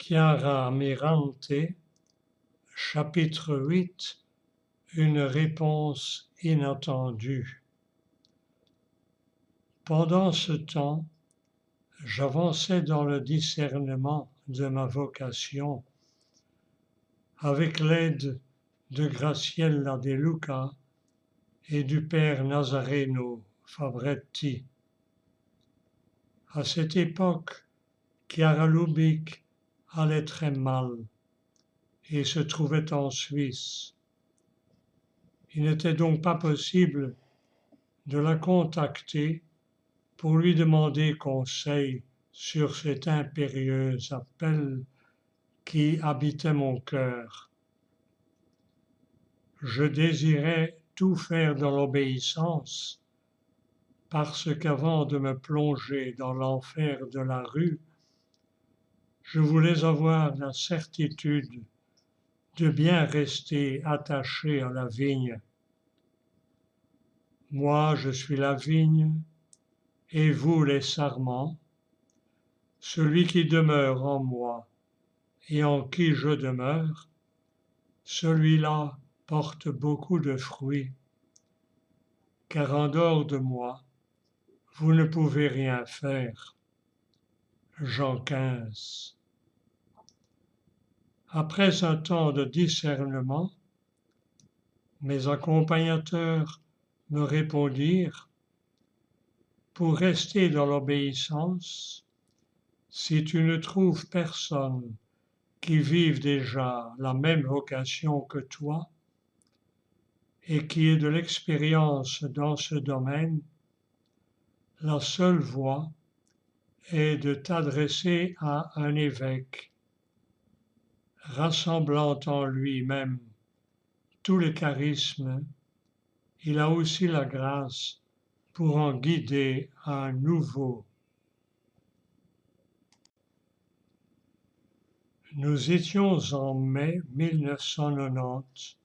Chiaramirante, chapitre 8, une réponse inattendue. Pendant ce temps, j'avançais dans le discernement de ma vocation avec l'aide de Graciella De Luca et du père Nazareno Fabretti. À cette époque, Chiara Lubich allait très mal et se trouvait en Suisse. Il n'était donc pas possible de la contacter pour lui demander conseil sur cet impérieux appel qui habitait mon cœur. Je désirais tout faire dans l'obéissance parce qu'avant de me plonger dans l'enfer de la rue, je voulais avoir la certitude de bien rester attaché à la vigne. Moi, je suis la vigne, et vous les sarments. Celui qui demeure en moi et en qui je demeure, celui-là porte beaucoup de fruits, car en dehors de moi, vous ne pouvez rien faire. Jean 15. Après un temps de discernement, mes accompagnateurs me répondirent: pour rester dans l'obéissance, si tu ne trouves personne qui vive déjà la même vocation que toi et qui ait de l'expérience dans ce domaine, la seule voie est de t'adresser à un évêque, rassemblant en lui-même tous les charismes. Il a aussi la grâce pour en guider un nouveau. Nous étions en mai 1990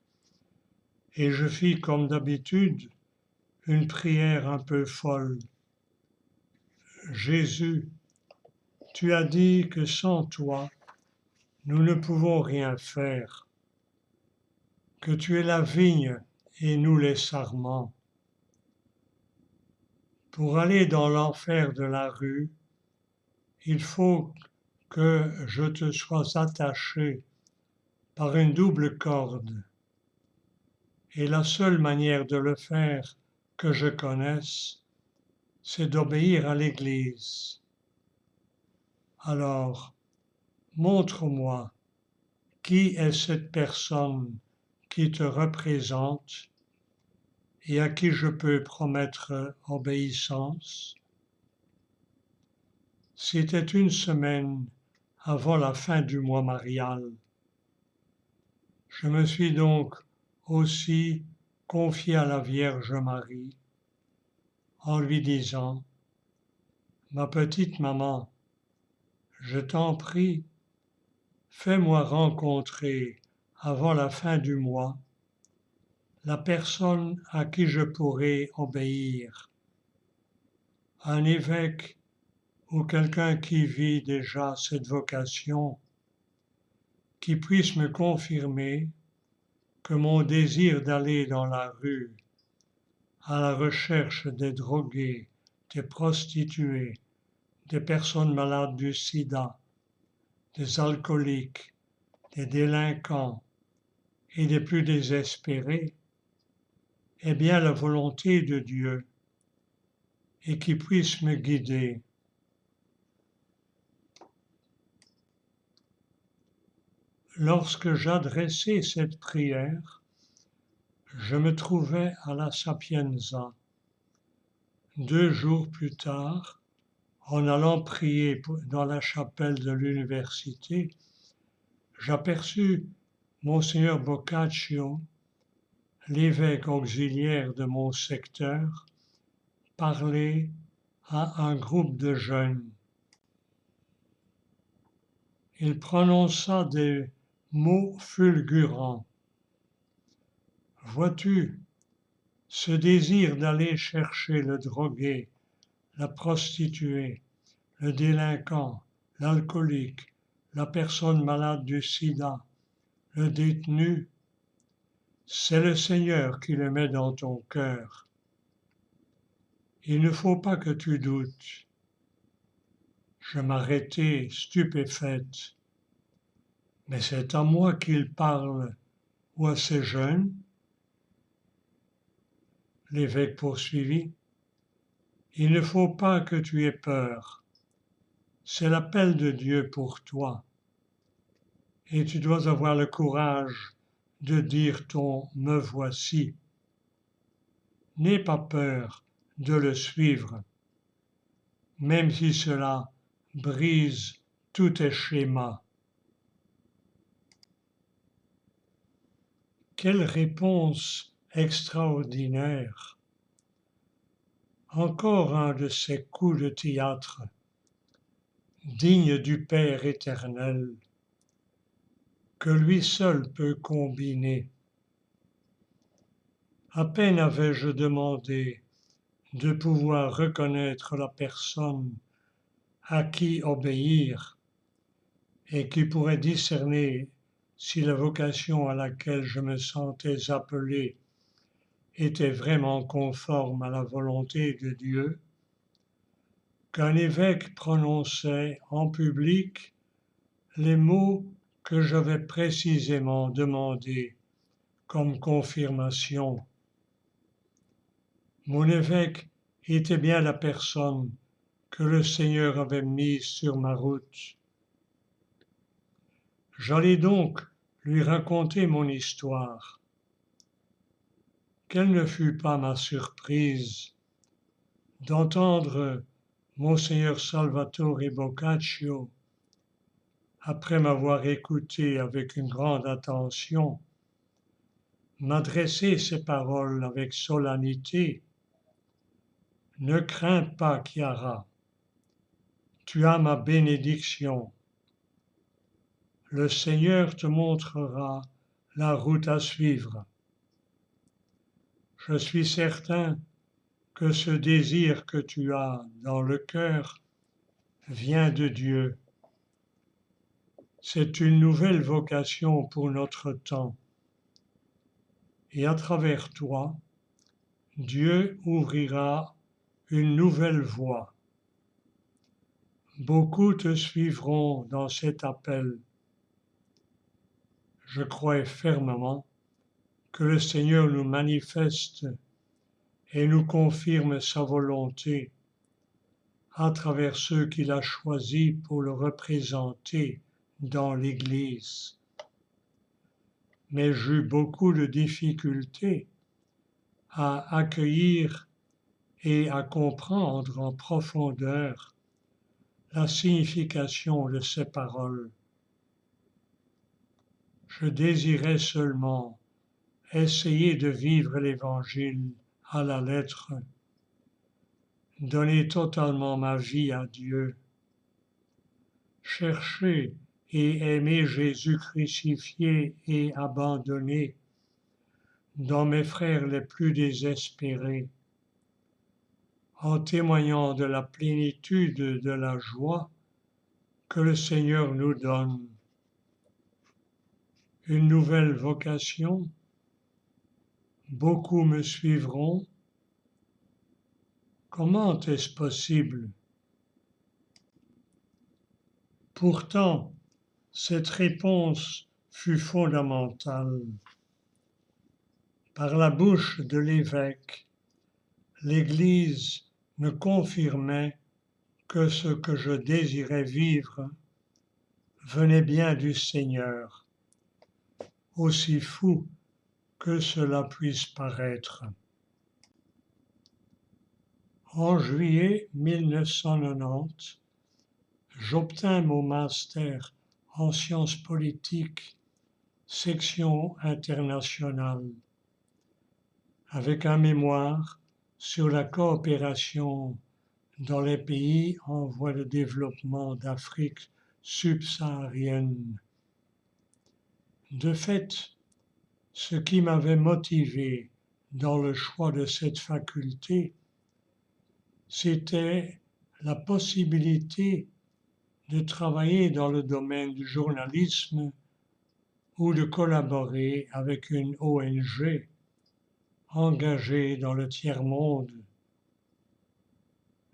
et je fis comme d'habitude une prière un peu folle. Jésus, tu as dit que sans toi, nous ne pouvons rien faire, que tu es la vigne et nous les sarments. Pour aller dans l'enfer de la rue, il faut que je te sois attaché par une double corde. Et la seule manière de le faire que je connaisse, c'est d'obéir à l'Église. Alors, montre-moi qui est cette personne qui te représente et à qui je peux promettre obéissance. C'était une semaine avant la fin du mois marial. Je me suis donc aussi confié à la Vierge Marie en lui disant: ma petite maman, je t'en prie, fais-moi rencontrer avant la fin du mois la personne à qui je pourrai obéir, un évêque ou quelqu'un qui vit déjà cette vocation, qui puisse me confirmer que mon désir d'aller dans la rue à la recherche des drogués, des prostituées, des personnes malades du sida, des alcooliques, des délinquants et des plus désespérés est bien la volonté de Dieu et qui puisse me guider. Lorsque j'adressai cette prière, je me trouvais à la Sapienza. 2 jours plus tard, en allant prier dans la chapelle de l'université, j'aperçus Monseigneur Boccaccio, l'évêque auxiliaire de mon secteur, parler à un groupe de jeunes. Il prononça des mots fulgurants. Vois-tu, ce désir d'aller chercher le drogué, la prostituée, le délinquant, l'alcoolique, la personne malade du sida, le détenu, c'est le Seigneur qui le met dans ton cœur. Il ne faut pas que tu doutes. Je m'arrêtais stupéfaite. Mais c'est à moi qu'il parle ou à ces jeunes? L'évêque poursuivit. Il ne faut pas que tu aies peur. C'est l'appel de Dieu pour toi. Et tu dois avoir le courage de dire ton me voici. N'aie pas peur de le suivre, même si cela brise tous tes schémas. Quelle réponse extraordinaire! Encore un de ces coups de théâtre, dignes du Père éternel, que lui seul peut combiner. À peine avais-je demandé de pouvoir reconnaître la personne à qui obéir et qui pourrait discerner si la vocation à laquelle je me sentais appelé était vraiment conforme à la volonté de Dieu, qu'un évêque prononçait en public les mots que j'avais précisément demandés comme confirmation. Mon évêque était bien la personne que le Seigneur avait mise sur ma route. J'allais donc lui raconter mon histoire. Quelle ne fut pas ma surprise d'entendre Monseigneur Salvatore Boccaccio, après m'avoir écouté avec une grande attention, m'adresser ces paroles avec solennité. Ne crains pas, Chiara, tu as ma bénédiction. Le Seigneur te montrera la route à suivre. Je suis certain que ce désir que tu as dans le cœur vient de Dieu. C'est une nouvelle vocation pour notre temps. Et à travers toi, Dieu ouvrira une nouvelle voie. Beaucoup te suivront dans cet appel. Je crois fermement que le Seigneur nous manifeste et nous confirme sa volonté à travers ceux qu'il a choisis pour le représenter dans l'Église. Mais j'eus beaucoup de difficultés à accueillir et à comprendre en profondeur la signification de ces paroles. Je désirais seulement essayer de vivre l'Évangile à la lettre, donner totalement ma vie à Dieu, chercher et aimer Jésus crucifié et abandonné dans mes frères les plus désespérés, en témoignant de la plénitude de la joie que le Seigneur nous donne. Une nouvelle vocation, beaucoup me suivront. Comment est-ce possible? Pourtant, cette réponse fut fondamentale. Par la bouche de l'évêque, l'Église me confirmait que ce que je désirais vivre venait bien du Seigneur, aussi fou que cela puisse paraître. En juillet 1990, j'obtins mon master en sciences politiques, section internationale, avec un mémoire sur la coopération dans les pays en voie de développement d'Afrique subsaharienne. De fait, ce qui m'avait motivé dans le choix de cette faculté, c'était la possibilité de travailler dans le domaine du journalisme ou de collaborer avec une ONG engagée dans le tiers-monde.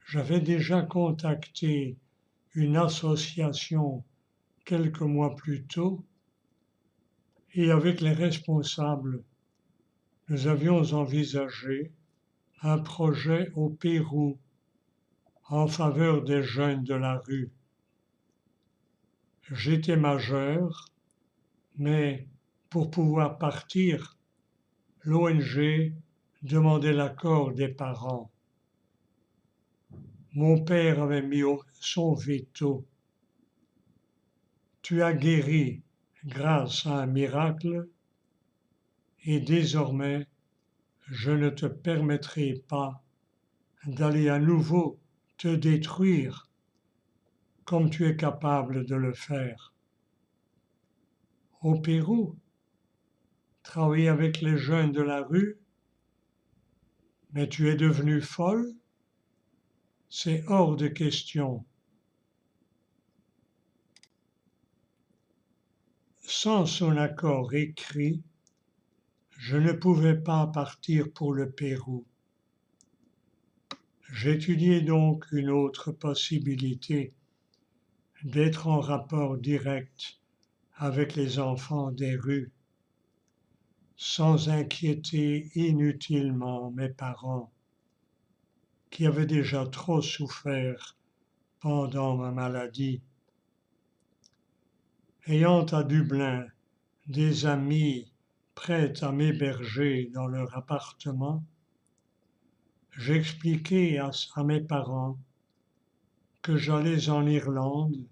J'avais déjà contacté une association quelques mois plus tôt et avec les responsables, nous avions envisagé un projet au Pérou en faveur des jeunes de la rue. J'étais majeur, mais pour pouvoir partir, l'ONG demandait l'accord des parents. Mon père avait mis son veto. Tu as guéri grâce à un miracle et désormais je ne te permettrai pas d'aller à nouveau te détruire comme tu es capable de le faire. Au Pérou, travailler avec les jeunes de la rue, mais tu es devenue folle? C'est hors de question. Sans son accord écrit, je ne pouvais pas partir pour le Pérou. J'étudiais donc une autre possibilité d'être en rapport direct avec les enfants des rues, sans inquiéter inutilement mes parents, qui avaient déjà trop souffert pendant ma maladie. Ayant à Dublin des amis prêts à m'héberger dans leur appartement, j'expliquai à mes parents que j'allais en Irlande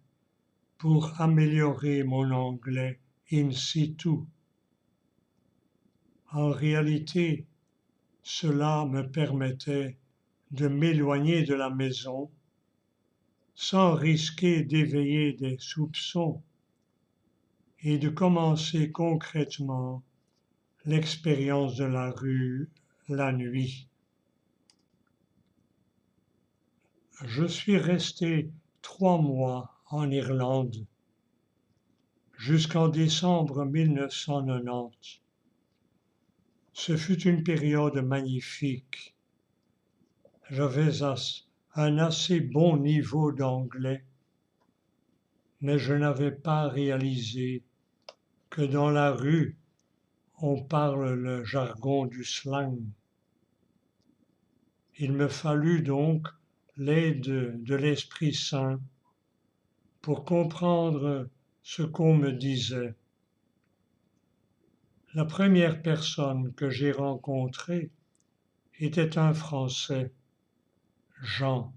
pour améliorer mon anglais in situ. En réalité, cela me permettait de m'éloigner de la maison sans risquer d'éveiller des soupçons et de commencer concrètement l'expérience de la rue la nuit. Je suis resté 3 mois en Irlande jusqu'en décembre 1990. Ce fut une période magnifique. J'avais un assez bon niveau d'anglais, mais je n'avais pas réalisé que dans la rue, on parle le jargon du slang. Il me fallut donc l'aide de l'Esprit Saint pour comprendre ce qu'on me disait. La première personne que j'ai rencontrée était un Français, Jean.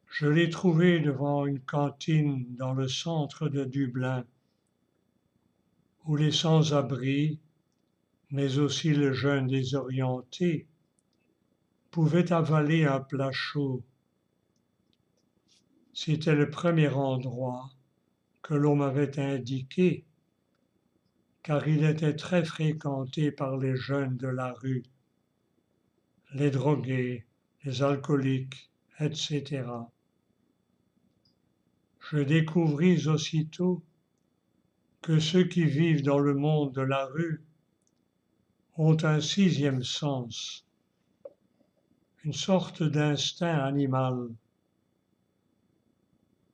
Je l'ai trouvé devant une cantine dans le centre de Dublin, où les sans-abri, mais aussi les jeunes désorientés, pouvaient avaler un plat chaud. C'était le premier endroit que l'on m'avait indiqué, car il était très fréquenté par les jeunes de la rue, les drogués, les alcooliques, etc. Je découvris aussitôt que ceux qui vivent dans le monde de la rue ont un 6e sens, une sorte d'instinct animal.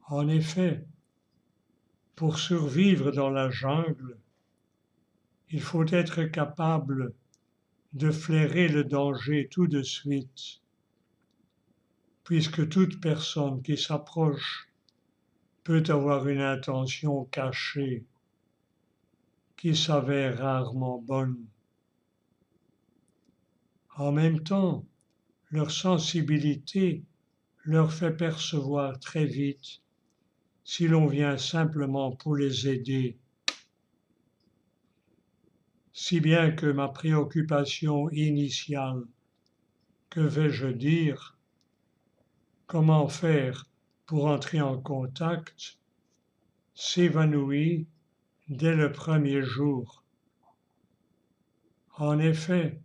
En effet, pour survivre dans la jungle, il faut être capable de flairer le danger tout de suite, puisque toute personne qui s'approche peut avoir une intention cachée qui s'avère rarement bonne. En même temps, leur sensibilité leur fait percevoir très vite si l'on vient simplement pour les aider. Si bien que ma préoccupation initiale, que vais-je dire, comment faire pour entrer en contact, s'évanouit dès le premier jour. En effet,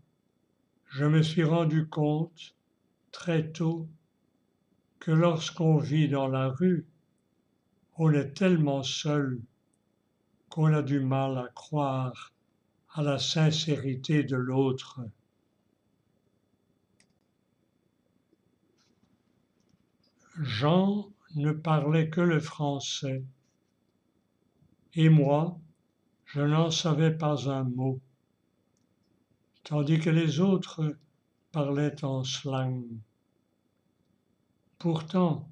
je me suis rendu compte très tôt que lorsqu'on vit dans la rue, on est tellement seul qu'on a du mal à croire à la sincérité de l'autre. Jean ne parlait que le français, et moi, je n'en savais pas un mot, tandis que les autres parlaient en slang. Pourtant,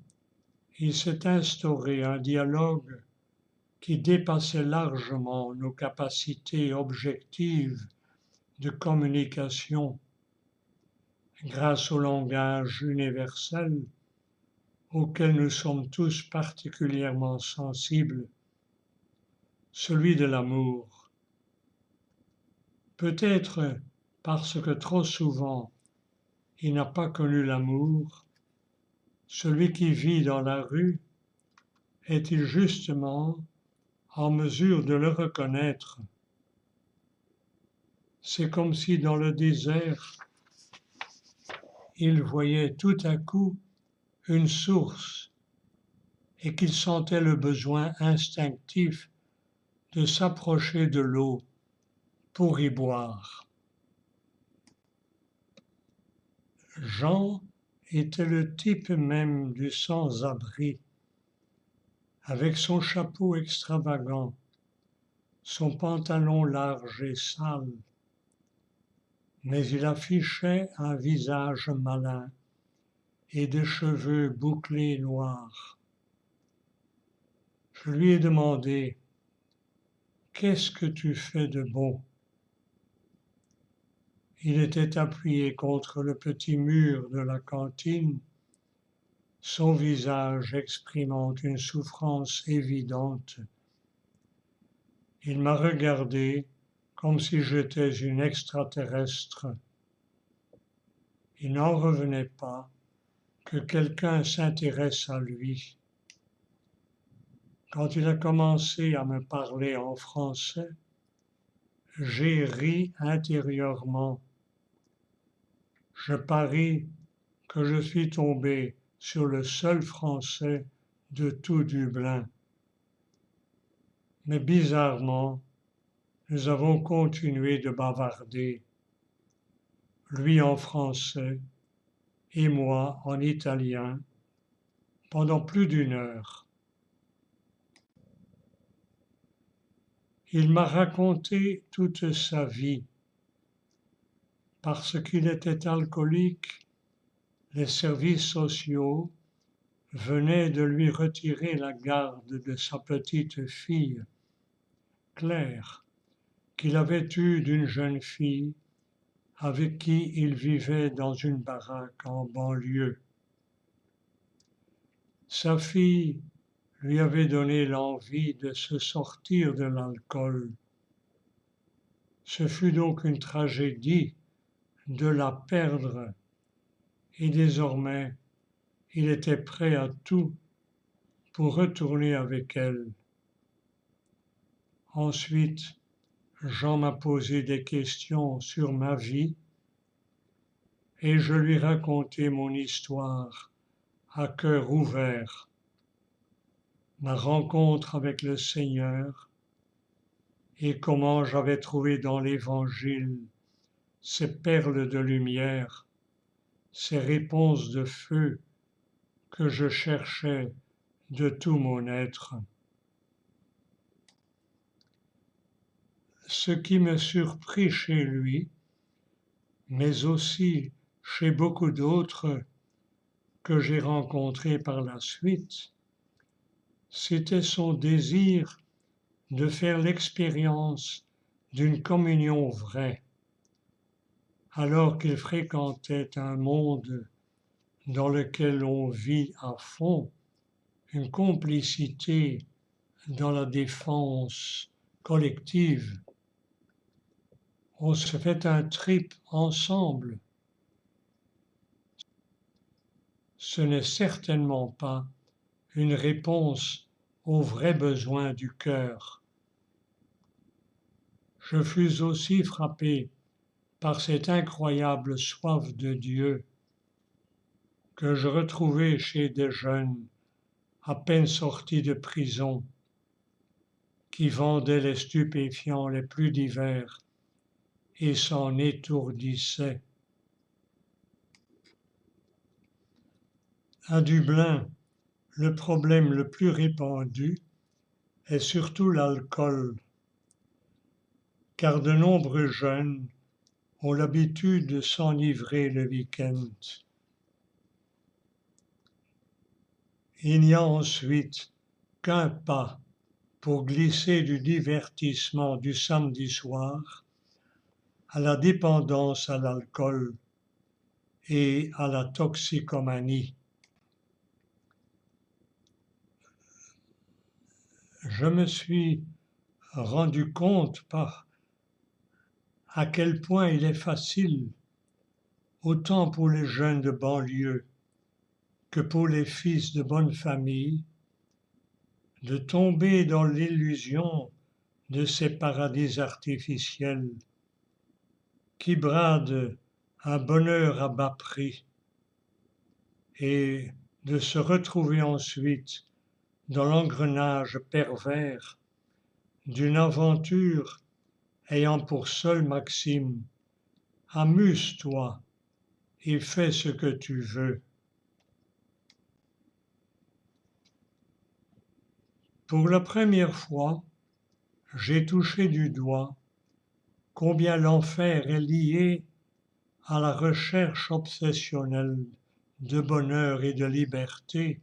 il s'est instauré un dialogue qui dépassait largement nos capacités objectives de communication grâce au langage universel auquel nous sommes tous particulièrement sensibles, celui de l'amour. Peut-être parce que trop souvent il n'a pas connu l'amour, celui qui vit dans la rue est-il justement en mesure de le reconnaître? C'est comme si dans le désert, il voyait tout à coup une source et qu'il sentait le besoin instinctif de s'approcher de l'eau pour y boire. Jean était le type même du sans-abri, avec son chapeau extravagant, son pantalon large et sale, mais il affichait un visage malin et des cheveux bouclés noirs. Je lui ai demandé « Qu'est-ce que tu fais de bon ?» Il était appuyé contre le petit mur de la cantine, son visage exprimant une souffrance évidente. Il m'a regardé comme si j'étais une extraterrestre. Il n'en revenait pas que quelqu'un s'intéresse à lui. Quand il a commencé à me parler en français, j'ai ri intérieurement. Je parie que je suis tombé sur le seul français de tout Dublin. Mais bizarrement, nous avons continué de bavarder, lui en français et moi en italien, pendant plus d'une heure. Il m'a raconté toute sa vie. Parce qu'il était alcoolique, les services sociaux venaient de lui retirer la garde de sa petite fille, Claire, qu'il avait eue d'une jeune fille avec qui il vivait dans une baraque en banlieue. Sa fille lui avait donné l'envie de se sortir de l'alcool. Ce fut donc une tragédie de la perdre et désormais il était prêt à tout pour retourner avec elle. Ensuite, Jean m'a posé des questions sur ma vie et je lui racontai mon histoire à cœur ouvert, ma rencontre avec le Seigneur et comment j'avais trouvé dans l'Évangile ces perles de lumière, ces réponses de feu que je cherchais de tout mon être. Ce qui me surprit chez lui, mais aussi chez beaucoup d'autres que j'ai rencontrés par la suite, c'était son désir de faire l'expérience d'une communion vraie, alors qu'il fréquentait un monde dans lequel on vit à fond une complicité dans la défense collective. On se fait un trip ensemble. Ce n'est certainement pas une réponse aux vrais besoins du cœur. Je fus aussi frappé par cette incroyable soif de Dieu que je retrouvais chez des jeunes à peine sorti de prison, qui vendait les stupéfiants les plus divers et s'en étourdissait. À Dublin, le problème le plus répandu est surtout l'alcool, car de nombreux jeunes ont l'habitude de s'enivrer le week-end. Il n'y a ensuite qu'un pas pour glisser du divertissement du samedi soir à la dépendance à l'alcool et à la toxicomanie. Je me suis rendu compte à quel point il est facile, autant pour les jeunes de banlieue que pour les fils de bonne famille, de tomber dans l'illusion de ces paradis artificiels qui bradent un bonheur à bas prix et de se retrouver ensuite dans l'engrenage pervers d'une aventure ayant pour seule maxime: amuse-toi et fais ce que tu veux. Pour la première fois, j'ai touché du doigt combien l'enfer est lié à la recherche obsessionnelle de bonheur et de liberté,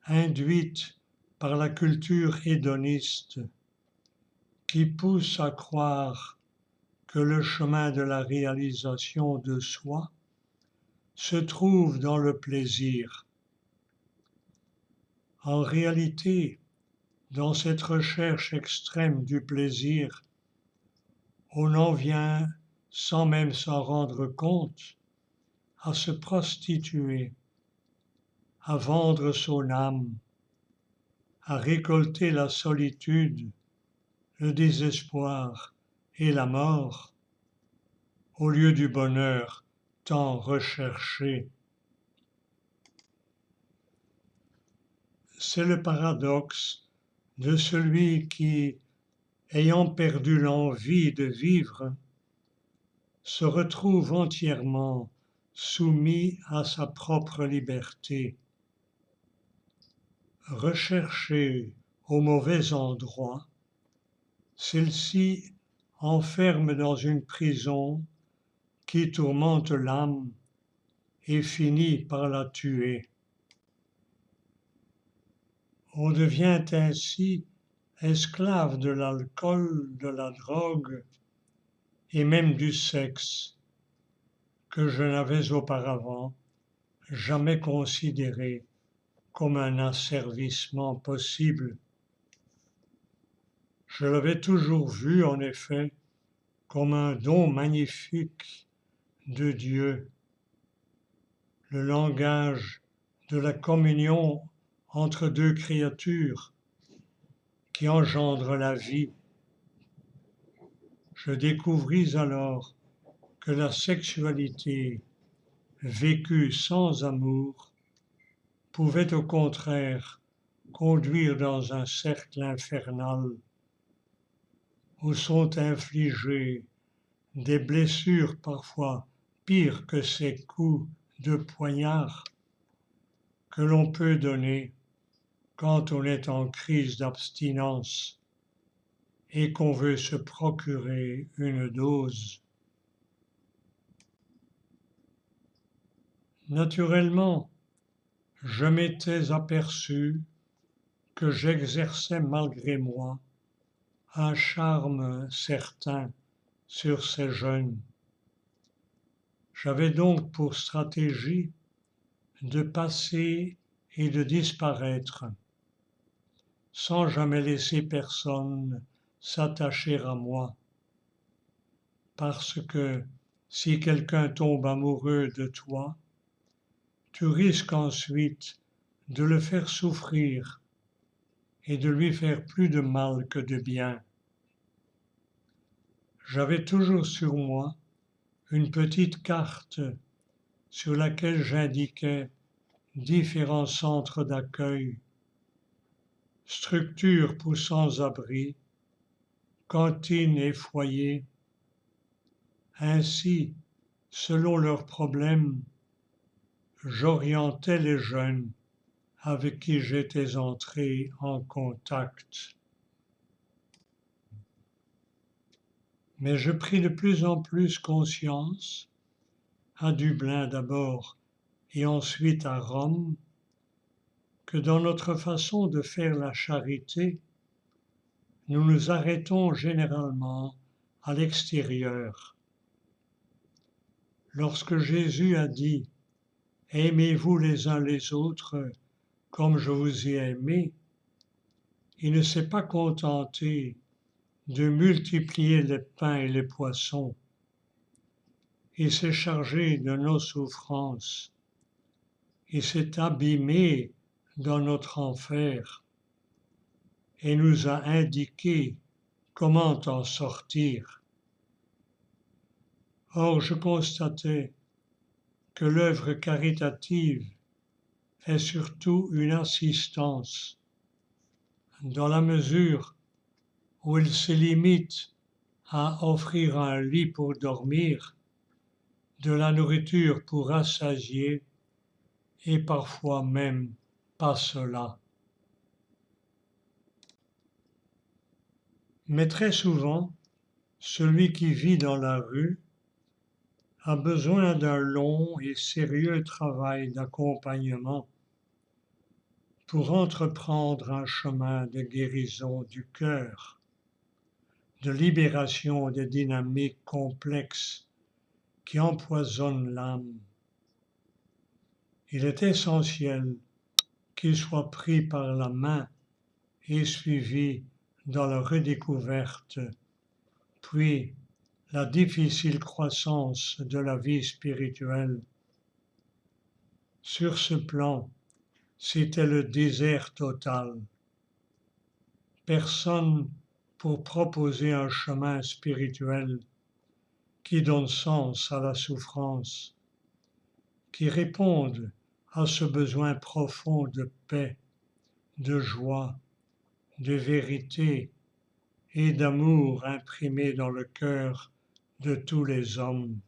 induite par la culture hédoniste, qui pousse à croire que le chemin de la réalisation de soi se trouve dans le plaisir. En réalité, dans cette recherche extrême du plaisir, on en vient, sans même s'en rendre compte, à se prostituer, à vendre son âme, à récolter la solitude, le désespoir et la mort, au lieu du bonheur tant recherché. C'est le paradoxe de celui qui, ayant perdu l'envie de vivre, se retrouve entièrement soumis à sa propre liberté. Recherchée au mauvais endroit, celle-ci enferme dans une prison qui tourmente l'âme et finit par la tuer. On devient ainsi esclave de l'alcool, de la drogue et même du sexe, que je n'avais auparavant jamais considéré comme un asservissement possible. Je l'avais toujours vu, en effet, comme un don magnifique de Dieu, le langage de la communion entre deux créatures qui engendre la vie. Je découvris alors que la sexualité vécue sans amour pouvait au contraire conduire dans un cercle infernal où sont infligées des blessures parfois pires que ces coups de poignard que l'on peut donner quand on est en crise d'abstinence et qu'on veut se procurer une dose. Naturellement, je m'étais aperçu que j'exerçais malgré moi un charme certain sur ces jeunes. J'avais donc pour stratégie de passer et de disparaître, sans jamais laisser personne s'attacher à moi, parce que si quelqu'un tombe amoureux de toi, tu risques ensuite de le faire souffrir et de lui faire plus de mal que de bien. J'avais toujours sur moi une petite carte sur laquelle j'indiquais différents centres d'accueil, structures pour sans-abri, cantines et foyers. Ainsi, selon leurs problèmes, j'orientais les jeunes avec qui j'étais entré en contact. Mais je pris de plus en plus conscience, à Dublin d'abord et ensuite à Rome, que dans notre façon de faire la charité, nous nous arrêtons généralement à l'extérieur. Lorsque Jésus a dit « Aimez-vous les uns les autres comme je vous ai aimé », il ne s'est pas contenté de multiplier les pains et les poissons. Il s'est chargé de nos souffrances. Il s'est abîmé dans notre enfer et nous a indiqué comment en sortir. Or, je constatais que l'œuvre caritative est surtout une assistance, dans la mesure où elle se limite à offrir un lit pour dormir, de la nourriture pour rassasier, et parfois même pas cela. Mais très souvent, celui qui vit dans la rue a besoin d'un long et sérieux travail d'accompagnement pour entreprendre un chemin de guérison du cœur, de libération des dynamiques complexes qui empoisonnent l'âme. Il est essentiel qu'il soit pris par la main et suivi dans la redécouverte, puis la difficile croissance de la vie spirituelle. Sur ce plan, c'était le désert total. Personne pour proposer un chemin spirituel qui donne sens à la souffrance, qui réponde à ce besoin profond de paix, de joie, de vérité et d'amour imprimé dans le cœur de tous les hommes.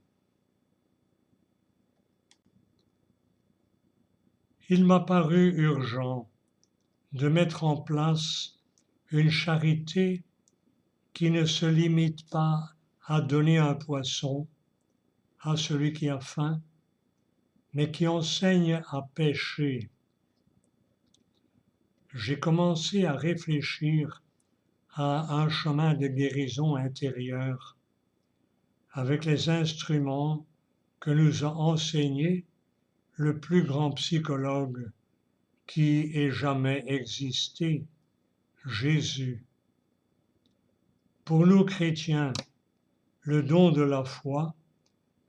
Il m'a paru urgent de mettre en place une charité qui ne se limite pas à donner un poisson à celui qui a faim, mais qui enseigne à pêcher. J'ai commencé à réfléchir à un chemin de guérison intérieure avec les instruments que nous a enseignés le plus grand psychologue qui ait jamais existé, Jésus. Pour nous chrétiens, le don de la foi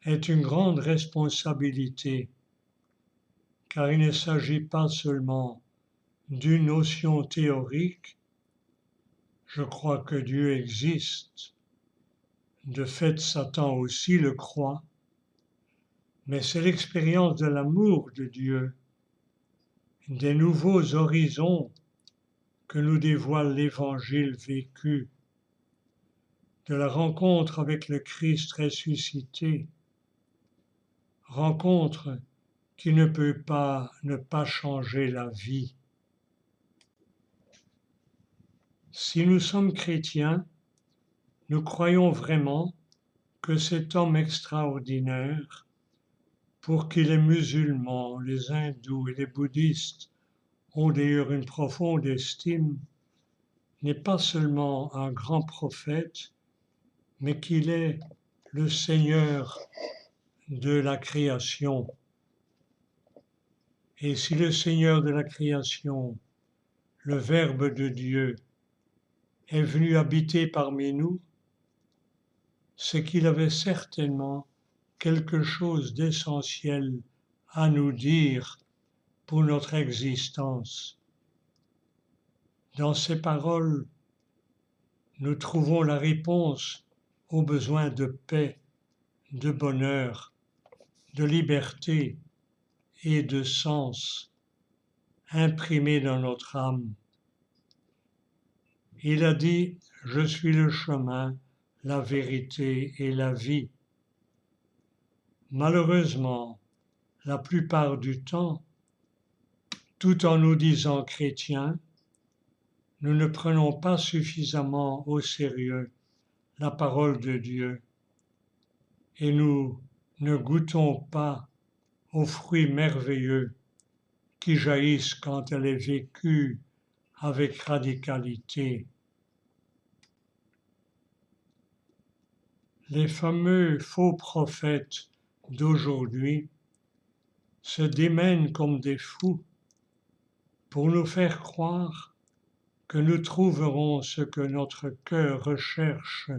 est une grande responsabilité, car il ne s'agit pas seulement d'une notion théorique, je crois que Dieu existe, de fait Satan aussi le croit, mais c'est l'expérience de l'amour de Dieu, des nouveaux horizons que nous dévoile l'Évangile vécu, de la rencontre avec le Christ ressuscité, rencontre qui ne peut pas ne pas changer la vie. Si nous sommes chrétiens, nous croyons vraiment que cet homme extraordinaire, pour qui les musulmans, les hindous et les bouddhistes ont d'ailleurs une profonde estime, n'est pas seulement un grand prophète, mais qu'il est le Seigneur de la création. Et si le Seigneur de la création, le Verbe de Dieu, est venu habiter parmi nous, c'est qu'il avait certainement quelque chose d'essentiel à nous dire pour notre existence. Dans ces paroles, nous trouvons la réponse aux besoins de paix, de bonheur, de liberté et de sens imprimés dans notre âme. Il a dit, je suis le chemin, la vérité et la vie. Malheureusement, la plupart du temps, tout en nous disant chrétiens, nous ne prenons pas suffisamment au sérieux la parole de Dieu et nous ne goûtons pas aux fruits merveilleux qui jaillissent quand elle est vécue avec radicalité. Les fameux faux prophètes d'aujourd'hui se démènent comme des fous pour nous faire croire que nous trouverons ce que notre cœur recherche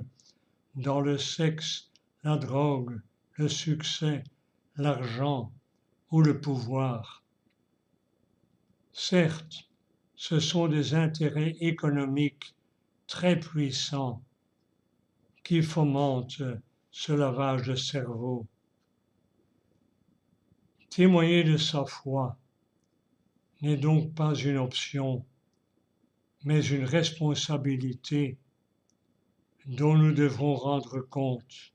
dans le sexe, la drogue, le succès, l'argent ou le pouvoir. Certes, ce sont des intérêts économiques très puissants qui fomentent ce lavage de cerveau. Témoigner de sa foi n'est donc pas une option, mais une responsabilité dont nous devrons rendre compte.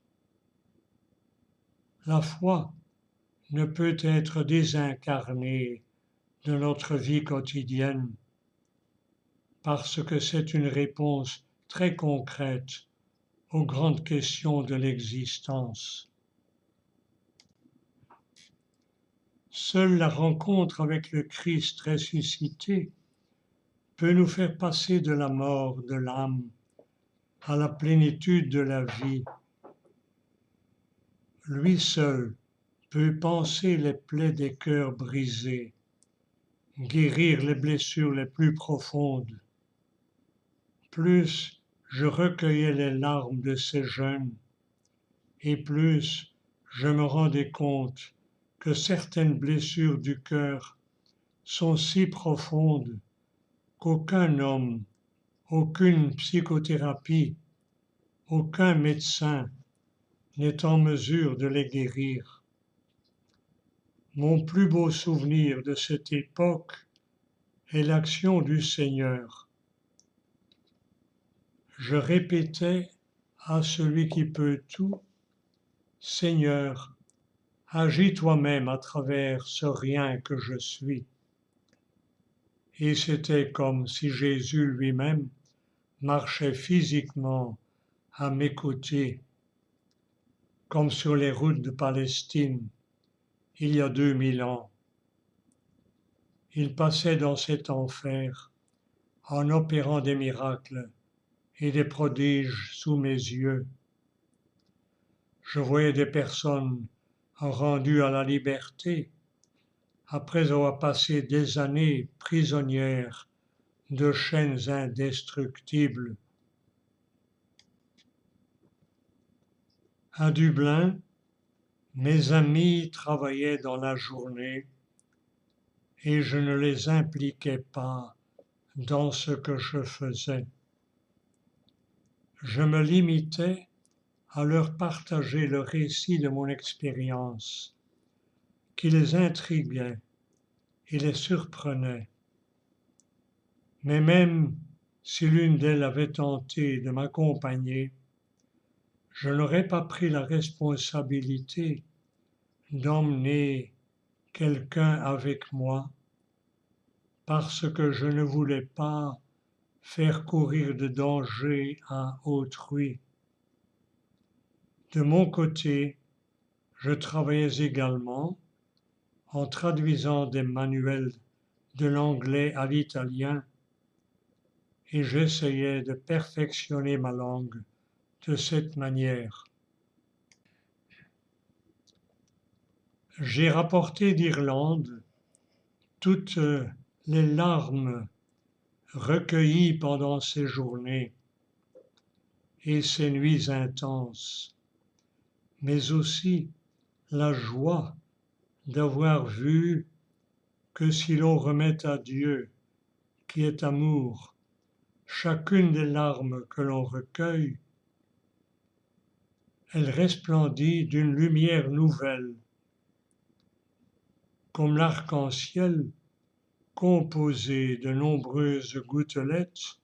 La foi ne peut être désincarnée de notre vie quotidienne parce que c'est une réponse très concrète aux grandes questions de l'existence. Seule la rencontre avec le Christ ressuscité peut nous faire passer de la mort de l'âme à la plénitude de la vie. Lui seul peut panser les plaies des cœurs brisés, guérir les blessures les plus profondes. Plus je recueillais les larmes de ces jeunes, et plus je me rendais compte que certaines blessures du cœur sont si profondes qu'aucun homme, aucune psychothérapie, aucun médecin n'est en mesure de les guérir. Mon plus beau souvenir de cette époque est l'action du Seigneur. Je répétais à celui qui peut tout, Seigneur, agis toi-même à travers ce rien que je suis. Et c'était comme si Jésus lui-même marchait physiquement à mes côtés, comme sur les routes de Palestine, il y a 2000 ans. Il passait dans cet enfer en opérant des miracles et des prodiges sous mes yeux. Je voyais des personnes rendues à la liberté après avoir passé des années prisonnières de chaînes indestructibles. À Dublin, mes amis travaillaient dans la journée et je ne les impliquais pas dans ce que je faisais. Je me limitais à leur partager le récit de mon expérience, qui les intriguait et les surprenait. Mais même si l'une d'elles avait tenté de m'accompagner, je n'aurais pas pris la responsabilité d'emmener quelqu'un avec moi parce que je ne voulais pas faire courir de danger à autrui. De mon côté, je travaillais également en traduisant des manuels de l'anglais à l'italien et j'essayais de perfectionner ma langue de cette manière. J'ai rapporté d'Irlande toutes les larmes recueillies pendant ces journées et ces nuits intenses, mais aussi la joie d'avoir vu que si l'on remet à Dieu, qui est amour, chacune des larmes que l'on recueille, elle resplendit d'une lumière nouvelle. comme l'arc-en-ciel composé de nombreuses gouttelettes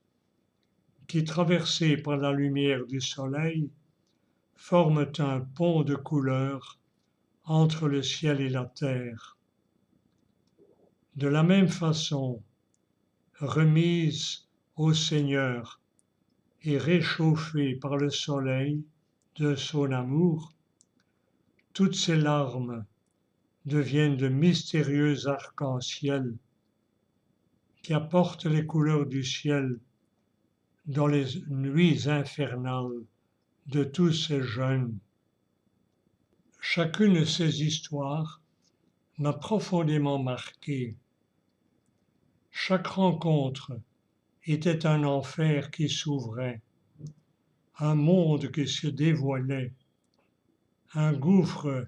qui, traversées par la lumière du soleil, forment un pont de couleurs entre le ciel et la terre. De la même façon, remise au Seigneur et réchauffée par le soleil de son amour, toutes ces larmes deviennent de mystérieux arcs-en-ciel qui apportent les couleurs du ciel dans les nuits infernales de tous ces jeunes. Chacune de ces histoires m'a profondément marqué. Chaque rencontre était un enfer qui s'ouvrait, un monde qui se dévoilait, un gouffre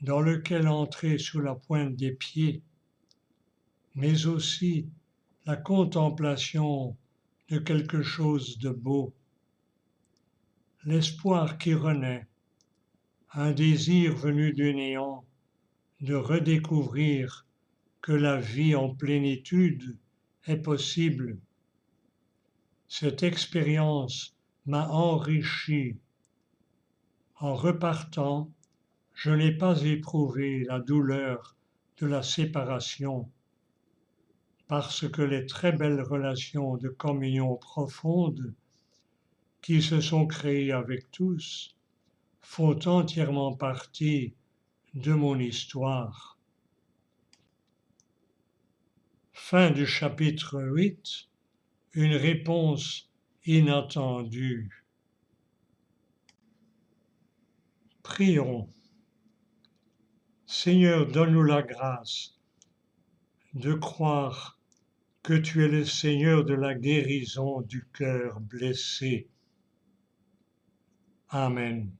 dans lequel entrer sous la pointe des pieds, mais aussi la contemplation de quelque chose de beau, l'espoir qui renaît, un désir venu du néant de redécouvrir que la vie en plénitude est possible. Cette expérience m'a enrichi. En repartant, je n'ai pas éprouvé la douleur de la séparation, parce que les très belles relations de communion profonde qui se sont créées avec tous font entièrement partie de mon histoire. Fin du chapitre 8, une réponse inattendue. Prions. Seigneur, donne-nous la grâce de croire que tu es le Seigneur de la guérison du cœur blessé. Amen.